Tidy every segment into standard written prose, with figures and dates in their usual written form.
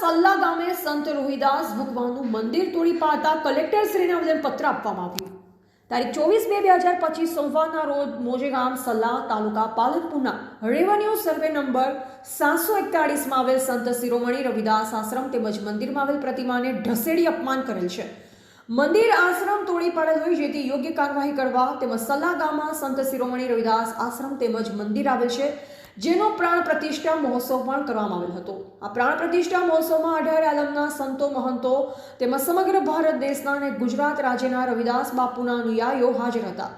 સલ્લા ગામે સંત રોહિદાસ ભગવાનનું મંદિર તોડી પાડતા કલેક્ટરશ્રીને આવેદનપત્ર આપવામાં આવ્યું. તારીખ 24/2/2025 સોમવારના રોજ મોજે ગામ સલ્લા તાલુકા પાલનપુરના રેવન્યુ સર્વે નંબર 741 માં આવેલ સંત શિરોમણી રવિદાસ આશ્રમ તેમજ મંદિરમાં આવેલ પ્રતિમાને ઢસેડી અપમાન કરેલ છે. મંદિર આશ્રમ તોડી પાડેલ હોય જેથી યોગ્ય કાર્યવાહી કરવા તેમજ સલ્લા ગામમાં સંત શિરોમણી રવિદાસ આશ્રમ તેમજ મંદિર આવેલ છે, જેનો પ્રાણ પ્રતિષ્ઠા મહોત્સવ પણ કરવામાં આવેલ હતો. આ પ્રાણ પ્રતિષ્ઠા મહોત્સવમાં 18 આલમના સંતો મહંતો તેમજ સમગ્ર ભારત દેશના અને ગુજરાત રાજ્યના રવિદાસ બાપુના અનુયાયીઓ હાજર હતા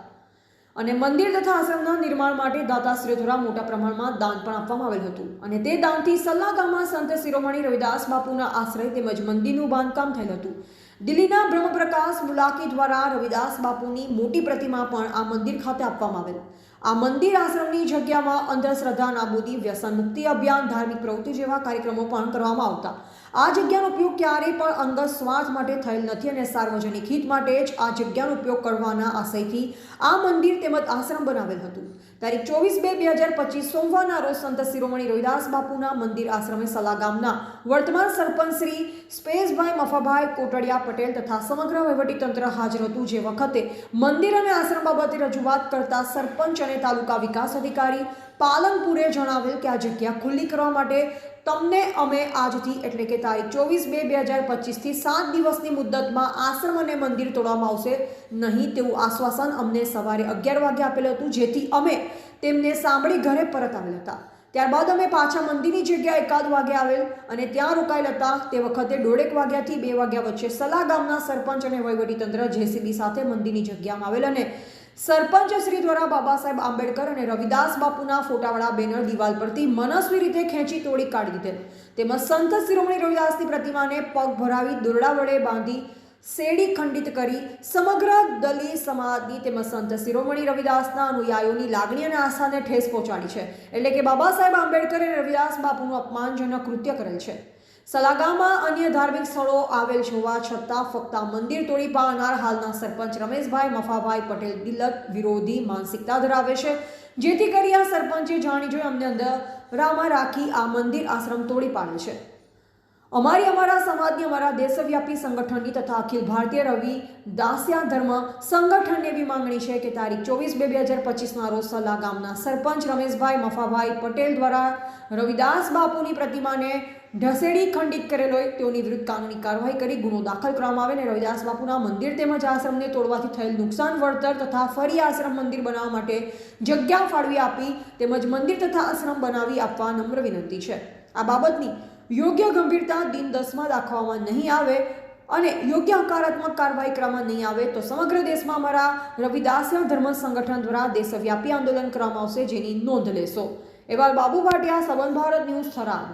અને મંદિર તથા આશ્રમના નિર્માણ માટે દાતાશ્રીઓ દ્વારા મોટા પ્રમાણમાં દાન પણ આપવામાં આવેલ હતું અને તે દાનથી સલ્લા ગામમાં સંત શિરોમણી રવિદાસ બાપુના આશ્રય તેમજ મંદિરનું બાંધકામ થયેલ હતું. દિલ્હીના બ્રહ્મપ્રકાશ મુલાકી દ્વારા રવિદાસ બાપુની મોટી પ્રતિમા પણ આ મંદિર ખાતે આપવામાં આવેલ. આ મંદિર આશ્રમની જગ્યામાં અંધશ્રદ્ધા નાબૂદી, વ્યસન મુક્તિ અભિયાન, ધાર્મિક પ્રવૃત્તિ જેવા કાર્યક્રમો પણ કરવામાં આવતા. આ જગ્યાનો ઉપયોગ ક્યારેય પણ અંગત સ્વાર્થ માટે થયેલ નથી અને સાર્વજનિક હિત માટે જ આ જગ્યાનો ઉપયોગ કરવાના આશયથી આ મંદિર તેમજ આશ્રમ બનાવેલ હતું. તારીખ 24/2/2025 સોમવારના રોજ સંત શિરોમણી રવિદાસ બાપુના મંદિર આશ્રમે સલ્લા ગામના વર્તમાન સરપંચ શ્રી સ્પેસભાઈ મફાભાઈ કોટડિયા પટેલ તથા સમગ્ર વહીવટીતંત્ર હાજર હતું. જે વખતે મંદિર અને આશ્રમ બાબતે રજૂઆત કરતા સરપંચ અને તાલુકા વિકાસ અધિકારી પાલનપુરે જણાવેલ કે આ જગ્યા ખુલ્લી કરવા માટે તમને અમે આજથી એટલે કે તારીખ 24/2/2025 થી 7 દિવસની મુદ્દતમાં આશ્રમ અને મંદિર તોડવામાં આવશે નહીં તેવું આશ્વાસન અમને સવારે 11 વાગે આપેલ હતું, જેથી અમે તેમને સાંભળી ઘરે પરત આવેલ હતા. ત્યારબાદ અમે પાછા મંદિરની જગ્યાએ 1 વાગે આવેલ અને ત્યાં રોકાયેલ હતા. તે વખતે 1:30 વાગ્યાથી 2 વાગ્યા વચ્ચે સલ્લા ગામના સરપંચ અને વહીવટીતંત્ર જેસીબી સાથે મંદિરની જગ્યામાં આવેલ અને સરપંચ શ્રી દ્વારા બાબા સાહેબ આંબેડકર અને રવિદાસ બાપુના ફોટાવાળા બેનર દિવાલ પરથી મનસ્વી રીતે ખેંચી તોડી કાઢી દીધેલ. તેમજ સંત શિરોમણી રવિદાસની પ્રતિમાને પગ ભરાવી દોરડા વડે બાંધી શેડી ખંડિત કરી સમગ્ર દલિત સમાજની તેમજ સંત શિરોમણી રવિદાસના અનુયાયીઓની લાગણી અને આસ્થાને ઠેસ પહોંચાડી છે. એટલે કે બાબા સાહેબ આંબેડકર અને રવિદાસ બાપુનું અપમાનજનક કૃત્ય કરેલ છે. સલ્લા ગામમાં અન્ય ધાર્મિક સ્થળો આવેલ હોવા છતાં ફક્ત આ મંદિર તોડી પાડનાર હાલના સરપંચ રમેશભાઈ મફાભાઈ પટેલ દિલત વિરોધી માનસિકતા ધરાવે છે, જેથી કરી આ સરપંચે જાણી જોઈ અમને અંધારામાં રાખી આ મંદિર આશ્રમ તોડી પાડે છે. અમારા સમાજની, અમારા દેશવ્યાપી સંગઠનની તથા અખિલ ભારતીય રવિદાસ્યા ધર્મ સંગઠનની એવી માંગણી છે કે તારીખ 24/2/2025 રોજ સલ્લા ગામના સરપંચ રમેશભાઈ મફાભાઈ પટેલ દ્વારા રવિદાસ બાપુની પ્રતિમાને ઢસેડી ખંડિત કરેલ હોય તેઓની વિરુદ્ધ કાનૂની કાર્યવાહી કરી ગુનો દાખલ કરવામાં આવે અને રવિદાસ બાપુના મંદિર તેમજ આશ્રમને તોડવાથી થયેલ નુકસાન વળતર તથા ફરી આશ્રમ મંદિર બનાવવા માટે જગ્યા ફાળવી આપી તેમજ મંદિર તથા આશ્રમ બનાવી આપવા નમ્ર વિનંતી છે. આ બાબતની યોગ્ય ગંભીરતા દિન 10માં દાખવવામાં નહીં આવે અને યોગ્ય હકારાત્મક કાર્યવાહી કરવામાં નહીં આવે તો સમગ્ર દેશમાં અમારા રવિદાસ્ય ધર્મ સંગઠન દ્વારા દેશવ્યાપી આંદોલન કરવામાં આવશે, જેની નોંધ લેશો. એવા બાબુ ભાટિયા, સંબંધ ભારત ન્યૂઝ, થરાદ.